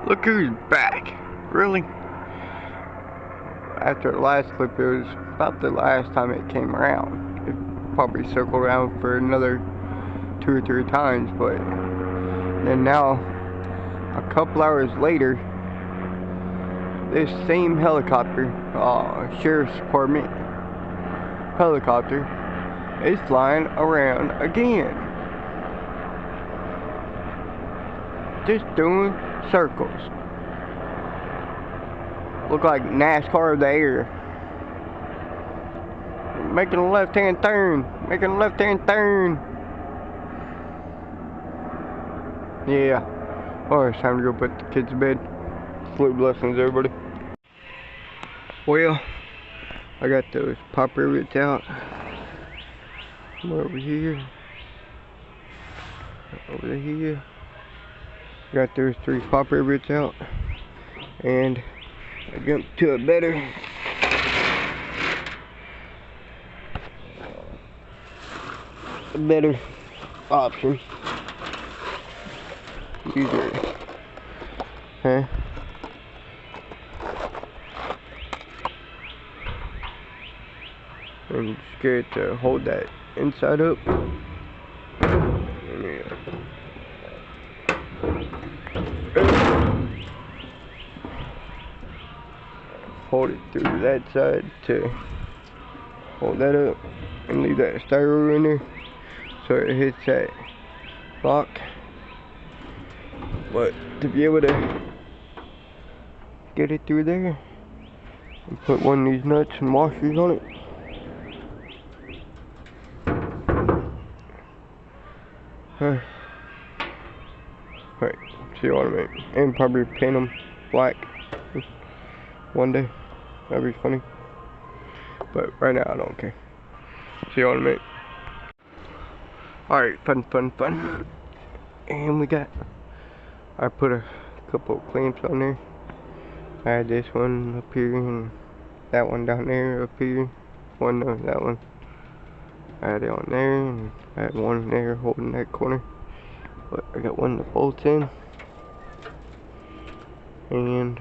Look who's back. Really? After the last clip, it was about the last time it came around. It probably circled around for another 2 or 3 times, but then now, a couple hours later, this same helicopter, sheriff's department helicopter, is flying around again. Just doing circles. Look like NASCAR of the air. Making a left-hand turn. Making a left-hand turn. Yeah. Oh, it's time to go put the kids to bed. Sleep blessings, everybody. Well, I got those pop rivets out. I'm over here. Over here. Got those 3 pop rivets out. And I jumped to a better option. These are, I'm scared to hold that inside up. Yeah. Hold it through that side to hold that up and leave that styro in there so it hits that lock. But to be able to get it through there and put one of these nuts and washers on it, right, see what I mean, and probably paint them black one day. That'd be funny. But right now I don't care. See what I mean? Alright, fun. And I put a couple of clamps on there. I had this one up here and that one down there up here. That one. I had it on there and I had one there holding that corner. But I got one that bolts in. And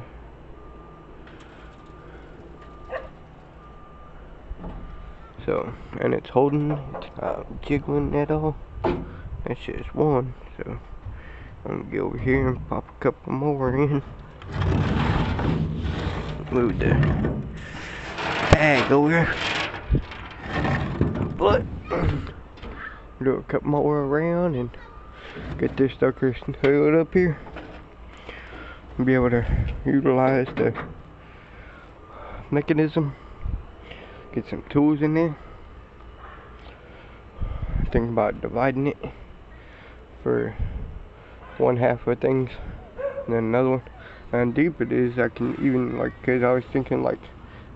so, and it's holding, it's not jiggling at all. That's just one. So I'm gonna get over here and pop a couple more in. Move the tag over. But do a couple more around and get this sucker hooked up here. And be able to utilize the mechanism. Get some tools in there. Think about dividing it for one half of things and then another one. And deep it is, I can even, like, cause I was thinking like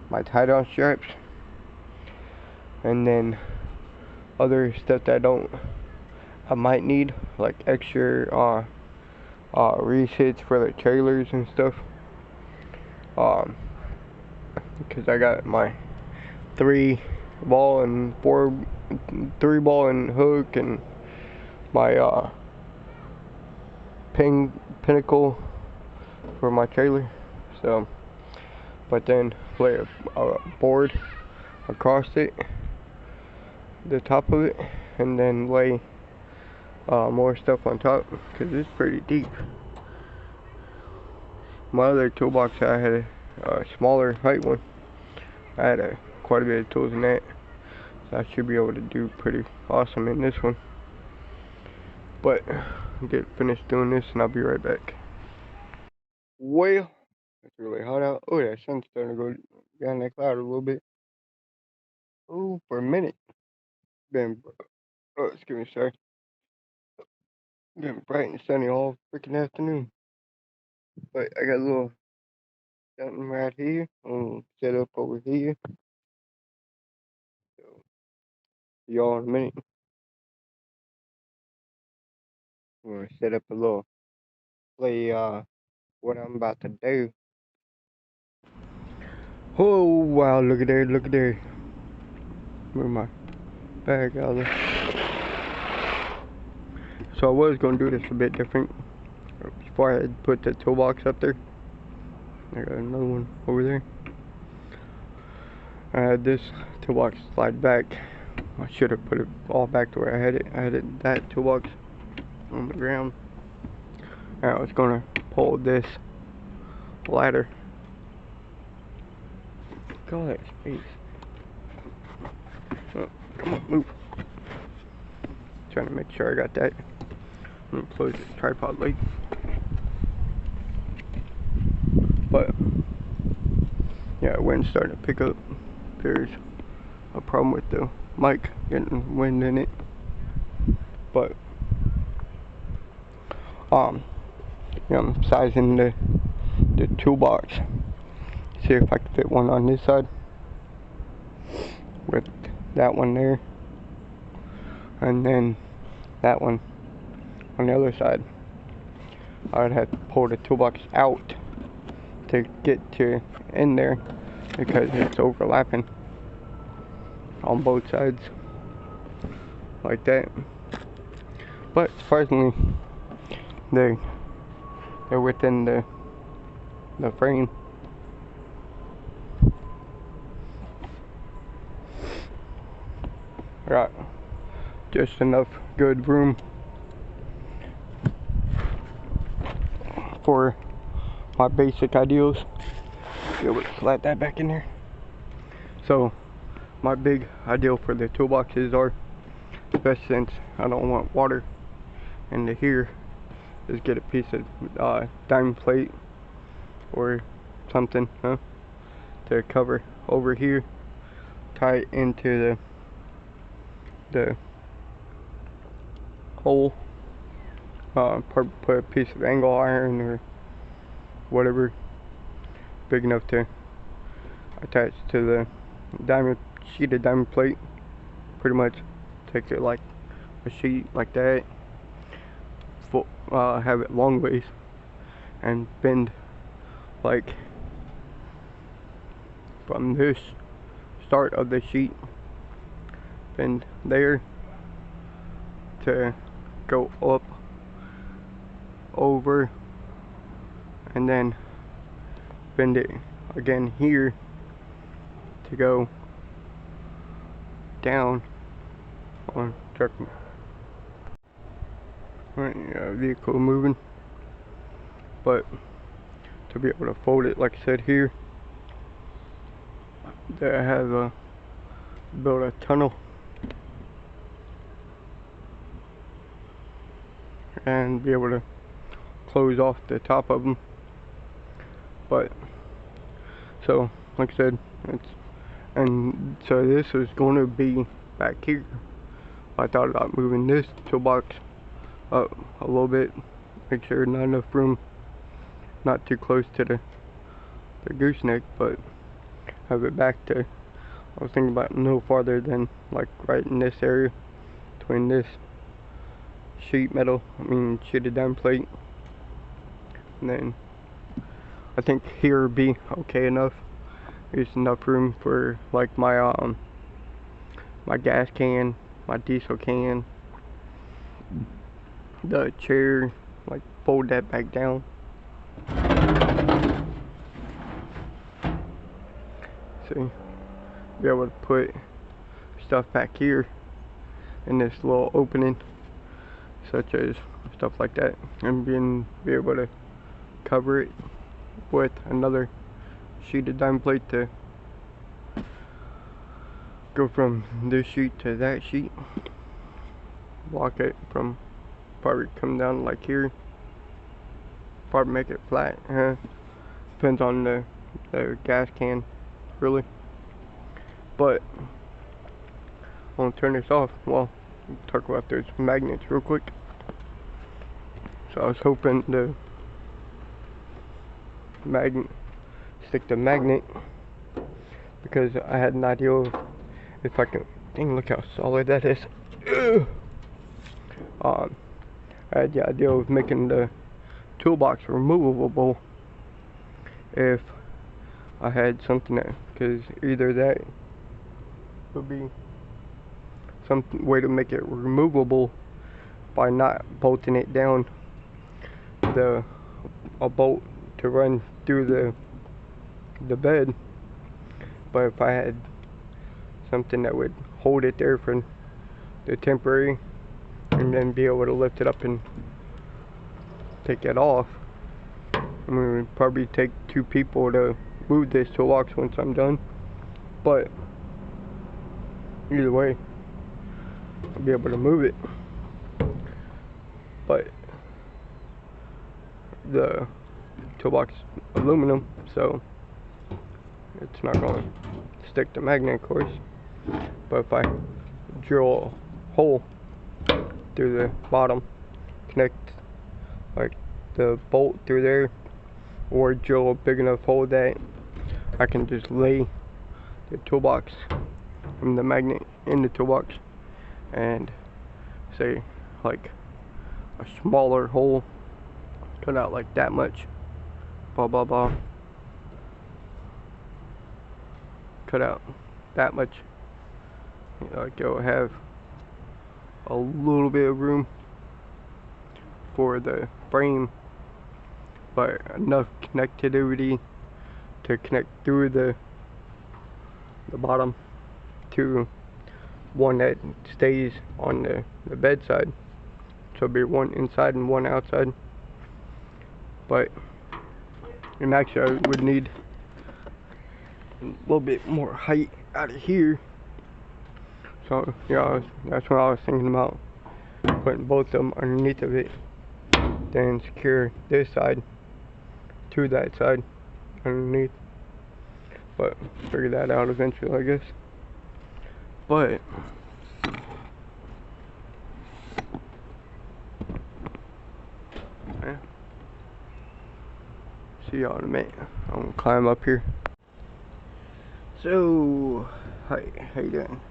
my tie-down straps and then other stuff that I might need, like extra resets for the trailers and stuff. Because I got my 3-ball and hook and my pinnacle for my trailer. So, but then lay a board across it, the top of it, and then lay more stuff on top because it's pretty deep. My other toolbox, I had a smaller height one. I had quite a bit of tools in that, so I should be able to do pretty awesome in this one. But I'll get finished doing this and I'll be right back. Well, it's really hot out. Oh, that sun's starting to go down that cloud a little bit. Oh, for a minute. Excuse me, sorry. Been bright and sunny all freaking afternoon. But I got a little something right here. Set up over here. So, see y'all in a minute. I'm gonna set up a little play, what I'm about to do. Oh, wow, look at there. Move my bag out of there. So I was gonna do this a bit different. before I had put the toolbox up there. I got another one over there. I had this toolbox slide back. I should have put it all back to where I had it. I had it, that toolbox on the ground. And I was gonna pull this ladder. Look at all that space. Oh, come on, move. Trying to make sure I got that. I'm gonna close this tripod leg. But yeah, wind's starting to pick up. There's a problem with the mic getting wind in it. But I'm sizing the toolbox. See if I can fit one on this side with that one there, and then that one on the other side. I would have to pull the toolbox out to get to in there because it's overlapping on both sides like that. But surprisingly, they're within the frame. I got just enough good room for my basic ideals. Be able to slide that back in there. So my big ideal for the toolboxes are, especially since I don't want water into here, is get a piece of diamond plate or something to cover over here, tie it into the hole, put a piece of angle iron or whatever big enough to attach to the sheet of diamond plate. Pretty much take it like a sheet like that, have it long ways and bend like from this start of the sheet, bend there to go up over, and then bend it again here to go down on truck. Right, vehicle moving, but to be able to fold it like I said here, that I have built a tunnel and be able to close off the top of them. But so like I said, so this is going to be back here. I thought about moving this toolbox up a little bit, make sure not enough room, not too close to the gooseneck, but have it back to, I was thinking about no farther than like right in this area between this sheet of diamond plate, and then I think here would be okay enough. There's enough room for like my my gas can, my diesel can, the chair, like fold that back down. See, be able to put stuff back here in this little opening, such as stuff like that, and be able to cover it with another sheet of diamond plate to go from this sheet to that sheet, block it from probably come down like here, probably make it flat. Depends on the gas can really. But I want to turn this off. Well, talk about those magnets real quick. So I was hoping to stick the magnet, because I had an idea of if I can, dang, look how solid that is. I had the idea of making the toolbox removable if I had something that, because either that would be some way to make it removable by not bolting it down a bolt to run through the bed. But if I had something that would hold it there for the temporary, and then be able to lift it up and take it off, I mean, it would probably take 2 people to move this toolbox once I'm done. But either way, I'll be able to move it. But the toolbox is aluminum, so it's not going to stick the magnet, of course. But if I drill a hole through the bottom, connect like the bolt through there, or drill a big enough hole that I can just lay the toolbox from the magnet in the toolbox, and say like a smaller hole, cut out like that much, blah blah blah, cut out that much, like it'll have a little bit of room for the frame, but enough connectivity to connect through the bottom to one that stays on the bed side. So it'll be one inside and one outside. But, and actually I would need a little bit more height out of here. So yeah, that's what I was thinking about, putting both of them underneath of it, then secure this side to that side underneath. But figure that out eventually, I guess. But yeah. See y'all in a minute. I'm gonna climb up here. So, hi, how you doing?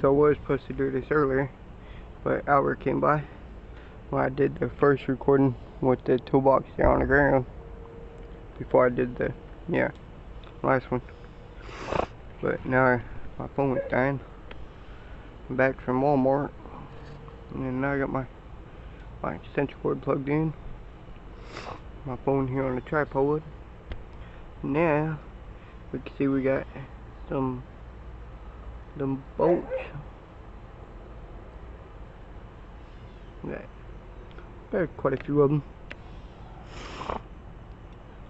So I was supposed to do this earlier, but Albert came by when I did the first recording with the toolbox down on the ground, before I did the last one. But now my phone went dying. I'm back from Walmart, and now I got my extension cord plugged in, my phone here on the tripod. Now we can see we got them bolts. Got quite a few of them,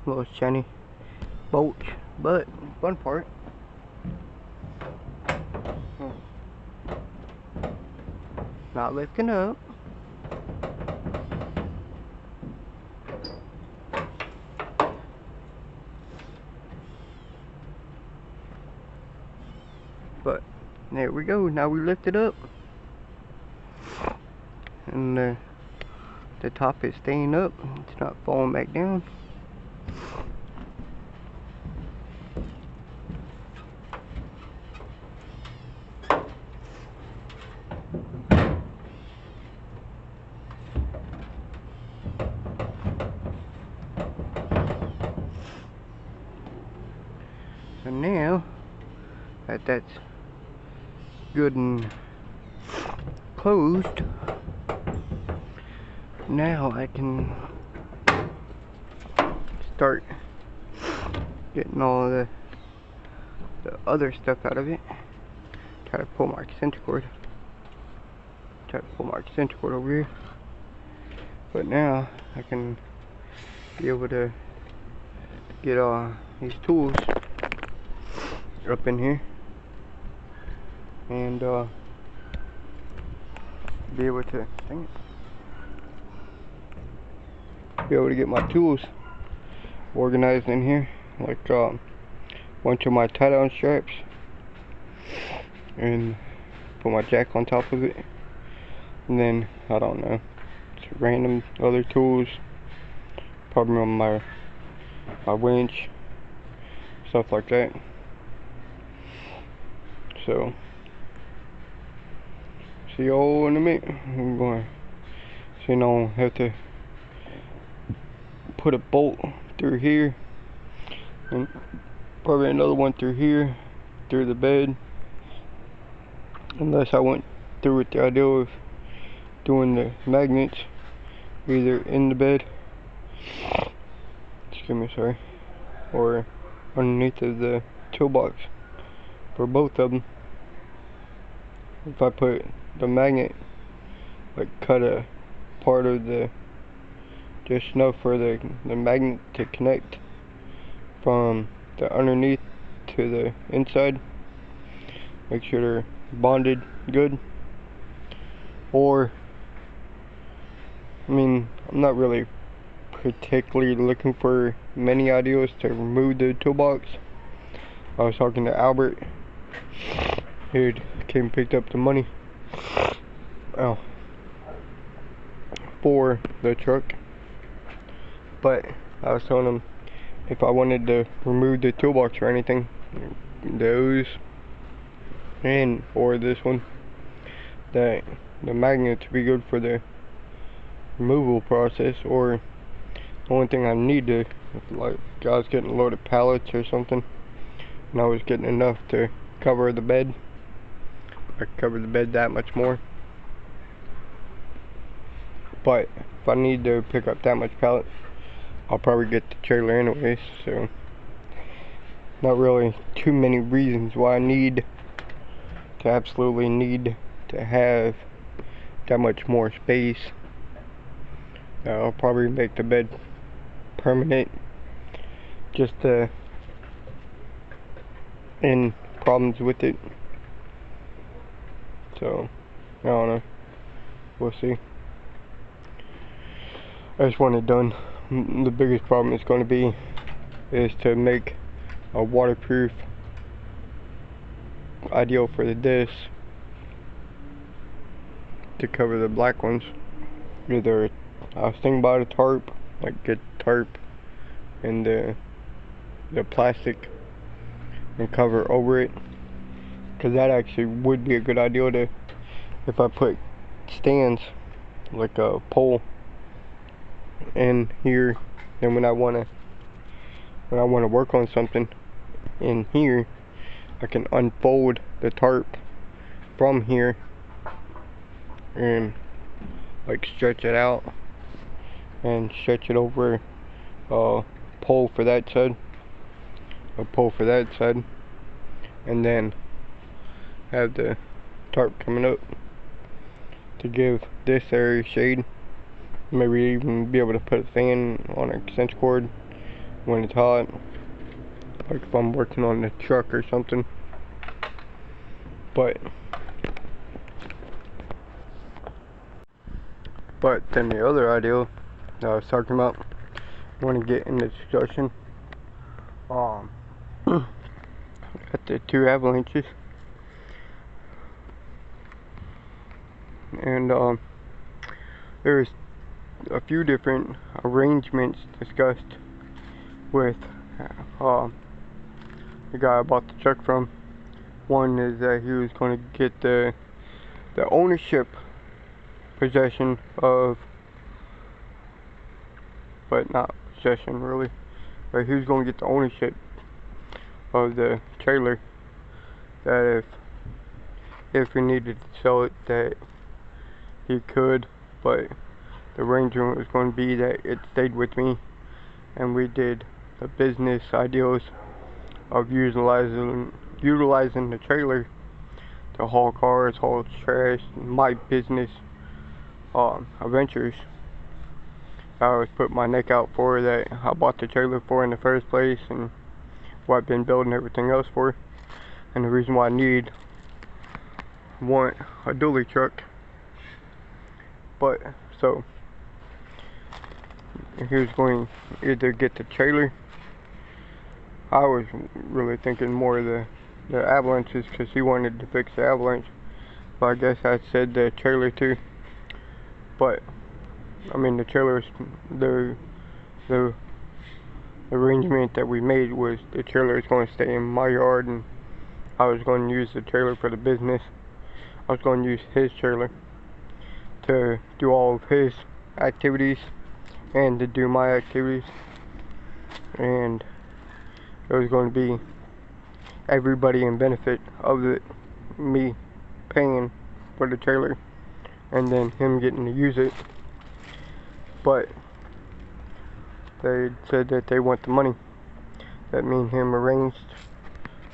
little shiny bolts. But fun part, not lifting up. But there we go. Now we lift it up, and the top is staying up. It's not falling back down. So now that that's good and closed, now I can start getting all the other stuff out of it. Try to pull my extension cord. Over here. But now I can be able to get these tools up in here, and be able to get my tools organized in here, like bunch of my tie down straps, and put my jack on top of it, and then I don't know, just random other tools, probably on my winch, stuff like that. So see y'all in a minute. I'm going, so you know, have to put a bolt through here, and probably another one through here, through the bed, unless I went through with the idea of doing the magnets either in the bed, excuse me, sorry, or underneath of the toolbox for both of them. If I put the magnet, like cut a part of the just enough for the magnet to connect from the underneath to the inside, make sure they're bonded good. Or, I mean, I'm not really particularly looking for many ideas to remove the toolbox. I was talking to Albert, he came and picked up the money for the truck, but I was telling him if I wanted to remove the toolbox or anything, those and or this one, that the magnets would be good for the removal process. Or the only thing I need to, like, I was getting a load of pallets or something and I was getting enough to cover the bed, I could cover the bed that much more. But if I need to pick up that much pallet, I'll probably get the trailer anyways, so not really too many reasons why I need to absolutely need to have that much more space. I'll probably make the bed permanent just to end problems with it. So I don't know, we'll see. I just want it done. The biggest problem is going to be is to make a waterproof ideal for the discs to cover the black ones. Either I was thinking about a tarp, like get tarp and the plastic and cover over it, because that actually would be a good idea to, if I put stands like a pole in here, and when I wanna work on something in here, I can unfold the tarp from here and like stretch it out and stretch it over a pole for that side, and then have the tarp coming up to give this area shade. Maybe even be able to put a fan on an extension cord when it's hot, like if I'm working on the truck or something. But then the other idea that I was talking about, I want to get in the discussion at the 2 avalanches, and there's a few different arrangements discussed with the guy I bought the truck from. One is that he was going to get the ownership possession of, but not possession really, but he was going to get the ownership of the trailer, that if we needed to sell it, that he could, but the arrangement was going to be that it stayed with me and we did the business ideals of utilizing the trailer to haul cars, haul trash, my business adventures I always put my neck out for, that I bought the trailer for in the first place, and what I've been building everything else for, and the reason why I want a dually truck. But so he was going to either get the trailer. I was really thinking more of the avalanches, because he wanted to fix the avalanche, but I guess I said the trailer too. But I mean, the trailer, the arrangement that we made was the trailer is going to stay in my yard, and I was going to use the trailer for the business. I was going to use his trailer to do all of his activities and to do my activities, and it was going to be everybody in benefit of it, me paying for the trailer and then him getting to use it. but they said that they want the money that me and him arranged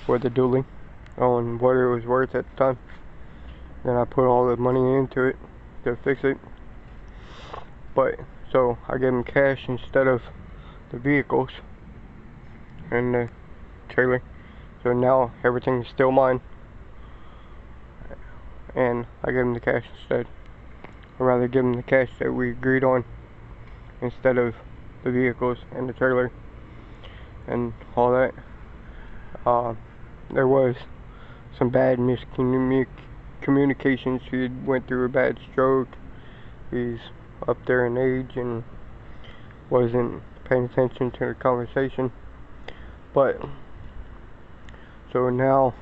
for the dueling on what it was worth at the time. Then I put all the money into it to fix it. But so I gave him cash instead of the vehicles and the trailer. So now everything's still mine, and I gave him the cash instead. I'd rather give him the cash that we agreed on instead of the vehicles and the trailer and all that. There was some bad miscommunications. He went through a bad stroke. He's up there in age and wasn't paying attention to the conversation. But so now,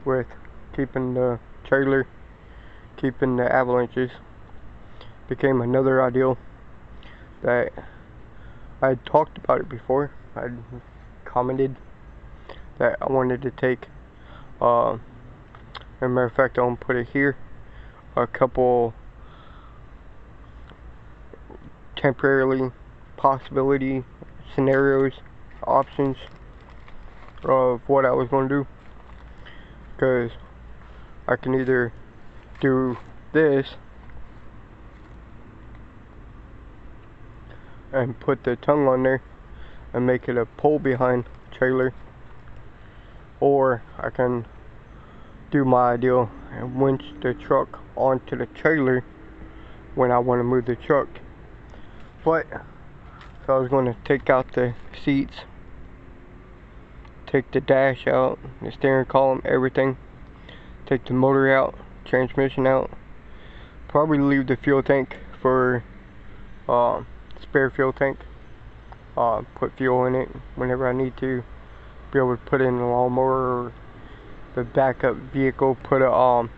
with keeping the trailer, keeping the avalanches, became another ideal that I had talked about it before. I commented that I wanted to take, as a matter of fact, I'm gonna put it here, a couple temporarily possibility scenarios, options of what I was going to do, because I can either do this and put the tongue on there and make it a pull behind trailer, or I can do my ideal and winch the truck onto the trailer when I want to move the truck. But so I was going to take out the seats, take the dash out, the steering column, everything, take the motor out, transmission out, probably leave the fuel tank for spare fuel tank, put fuel in it whenever I need to, be able to put in a lawnmower or the backup vehicle, put a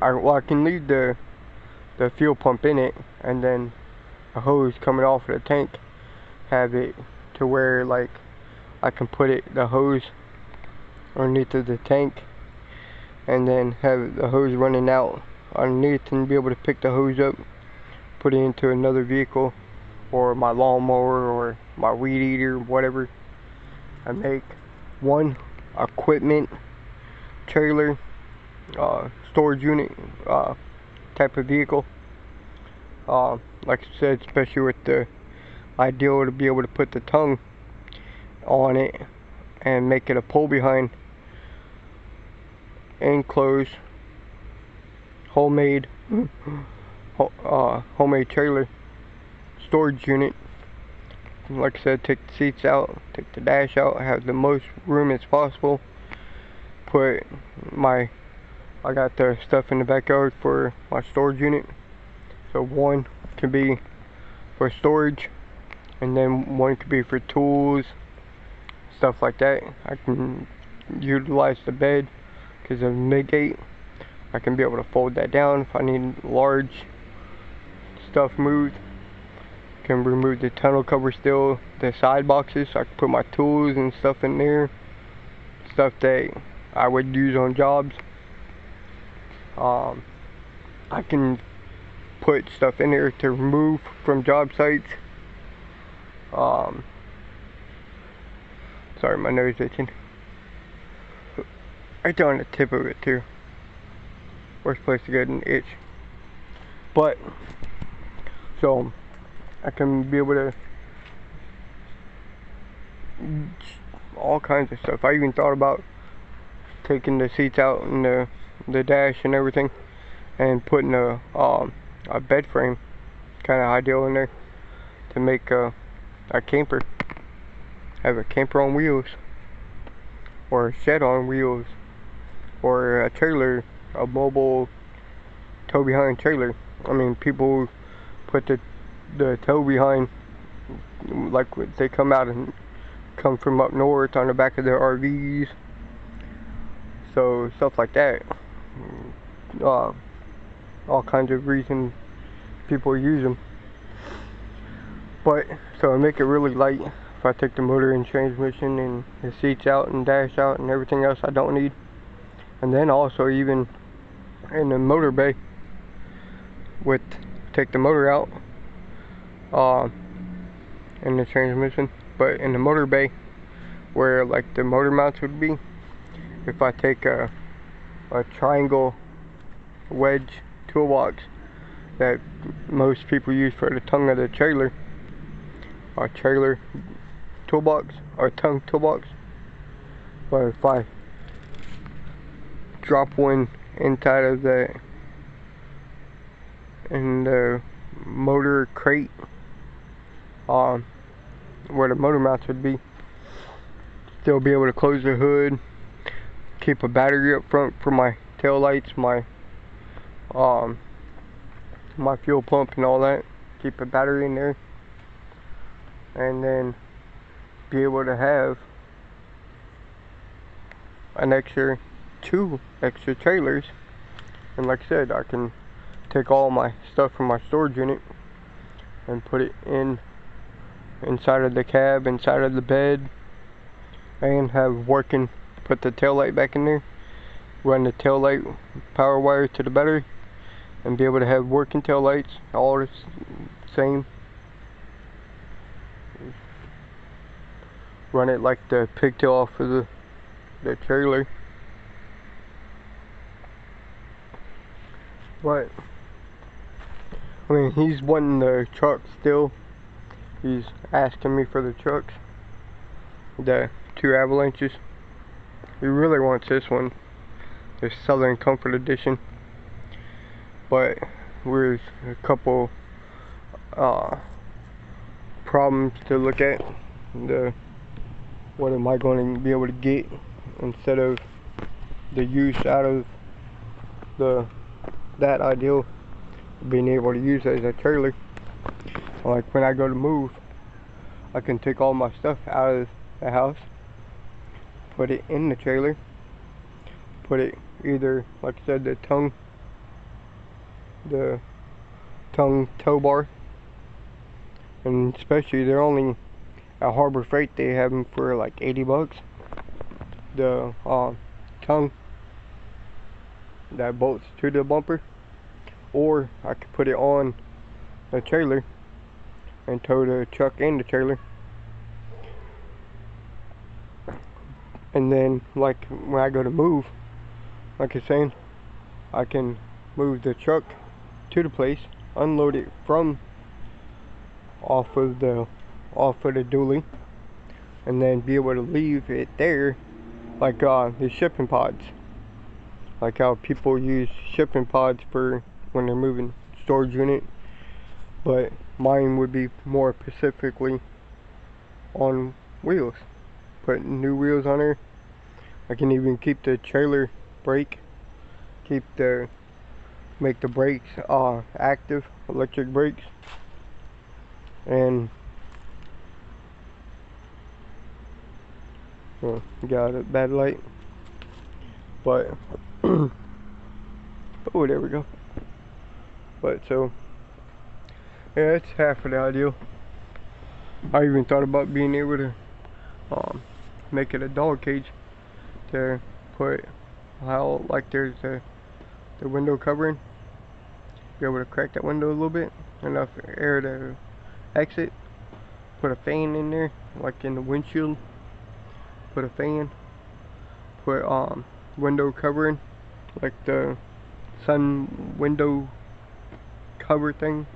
I can leave the fuel pump in it, and then a hose coming off of the tank, have it to where like I can put the hose underneath of the tank, and then have the hose running out underneath and be able to pick the hose up, put it into another vehicle or my lawnmower or my weed eater, whatever. I make one equipment trailer, storage unit type of vehicle. Like I said, especially with the ideal to be able to put the tongue on it and make it a pull behind, enclosed, homemade trailer storage unit. Like I said, take the seats out, take the dash out, have the most room as possible. Put I got the stuff in the backyard for my storage unit. So one can be for storage, and then one could be for tools, stuff like that. I can utilize the bed because of mid-gate. I can be able to fold that down if I need large stuff moved. Can remove the tonneau cover still, the side boxes, so I can put my tools and stuff in there, stuff that I would use on jobs. I can put stuff in there to remove from job sites. Sorry, my nose itching. Right there on the tip of it too. Worst place to get an itch. But so I can be able to all kinds of stuff. I even thought about taking the seats out and the dash and everything, and putting a bed frame kind of ideal in there to make a camper. Have a camper on wheels, or a shed on wheels, or a trailer, a mobile tow behind trailer. I mean, people put the tow behind, like they come from up north on the back of their RVs, so stuff like that. All kinds of reasons people use them. But so I make it really light. If I take the motor and transmission and the seats out and dash out and everything else I don't need, and then also even in the motor bay, take the motor out, in the transmission. But in the motor bay, where like the motor mounts would be, if I take a triangle wedge toolbox that most people use for the tongue of the trailer, or trailer toolbox, or tongue toolbox, but if I drop one inside of in the motor crate, where the motor mounts would be, still be able to close the hood, keep a battery up front for my tail lights, my fuel pump and all that, keep a battery in there, and then be able to have two extra trailers. And like I said, I can take all my stuff from my storage unit and put it inside of the cab, inside of the bed, and have working, put the tail light back in there, run the tail light power wire to the battery, and be able to have working tail lights, all the same. Run it like the pigtail off of the trailer. But I mean, he's wanting the truck still. He's asking me for the trucks, the 2 Avalanches. He really wants this one, the Southern Comfort Edition. But there's a couple problems to look at. What am I going to be able to get instead of the use out of that ideal, being able to use it as a trailer. Like when I go to move, I can take all my stuff out of the house, put it in the trailer, put it either, like I said, the tongue tow bar, and especially they're only at Harbor Freight, they have them for like 80 bucks. The tongue that bolts to the bumper, or I could put it on the trailer and tow the truck and the trailer. And then like when I go to move, like I was saying, I can move the truck to the place, unload it from off of the dually, and then be able to leave it there, like the shipping pods, like how people use shipping pods for when they're moving storage unit. But mine would be more specifically on wheels, put new wheels on there. I can even keep the trailer brake, make the brakes active, electric brakes, and got a bad light, but oh, there we go. But so yeah, it's half of the ideal. I even thought about being able to make it a dog cage, to put how like there's the window covering, be able to crack that window a little bit, enough air to exit, put a fan in there like in the windshield, put a fan, put window covering like the sun window cover thing,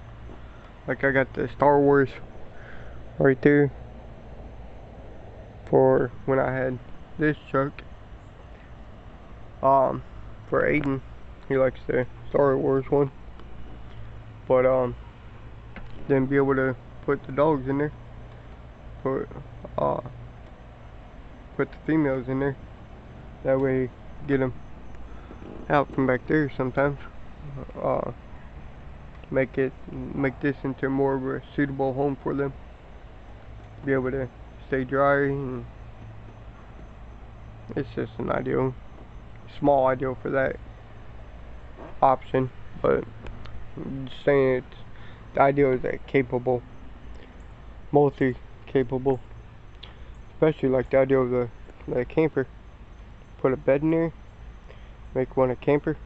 like I got the Star Wars right there for when I had this truck. For Aiden, he likes the Star Wars one, but then be able to put the dogs in there, put the females in there, that way get them out from back there sometimes, make this into more of a suitable home for them, be able to stay dry, and it's just an small ideal for that option. But I'm just saying, the ideal is that capable, multi-capable, especially like the idea of the camper. Put a bed in there, make one a camper,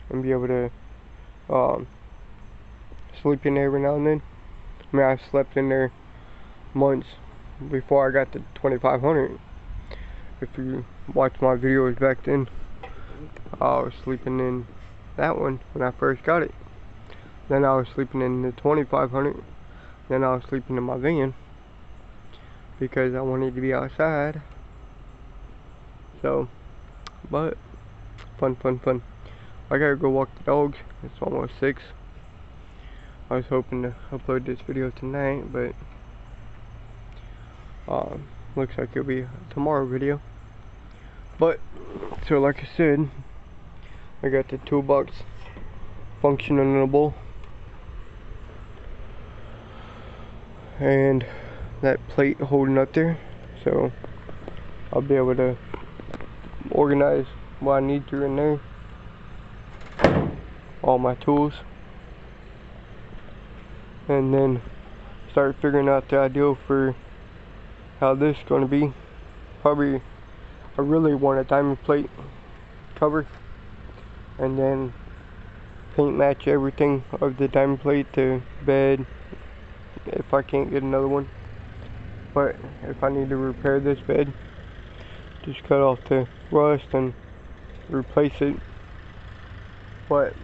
and be able to sleep in there every now and then, I mean, I slept in there months before I got to 2500. If you watch my videos back then, I was sleeping in that one when I first got it. Then I was sleeping in the 2500. Then I was sleeping in my van because I wanted to be outside. So, but fun. I gotta go walk the dogs. It's almost 6. I was hoping to upload this video tonight, but looks like it'll be a tomorrow video. But so, like I said, I got the toolbox functionable, and that plate holding up there, so I'll be able to organize what I need to in there, all my tools, and then start figuring out the ideal for how this is going to be. Probably I really want a diamond plate cover, and then paint match everything of the diamond plate to bed if I can't get another one. But if I need to repair this bed, just cut off the rust and replace it. But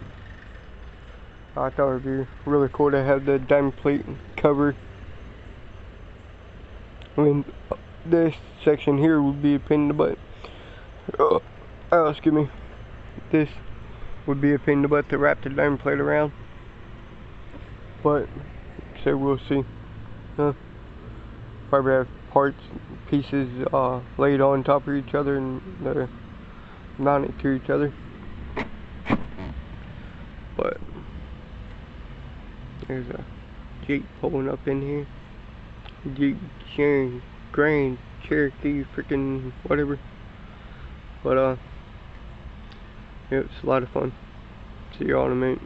I thought it would be really cool to have the diamond plate cover. I mean, this section here would be a pain in the butt. Excuse me. This would be a pain in the butt to wrap the diamond plate around. But, so we'll see. Probably have parts, pieces laid on top of each other and they're mounted to each other. But there's a Jeep pulling up in here. Jeep, Grand Cherokee, freaking whatever. But yeah, it's a lot of fun. See y'all in a minute.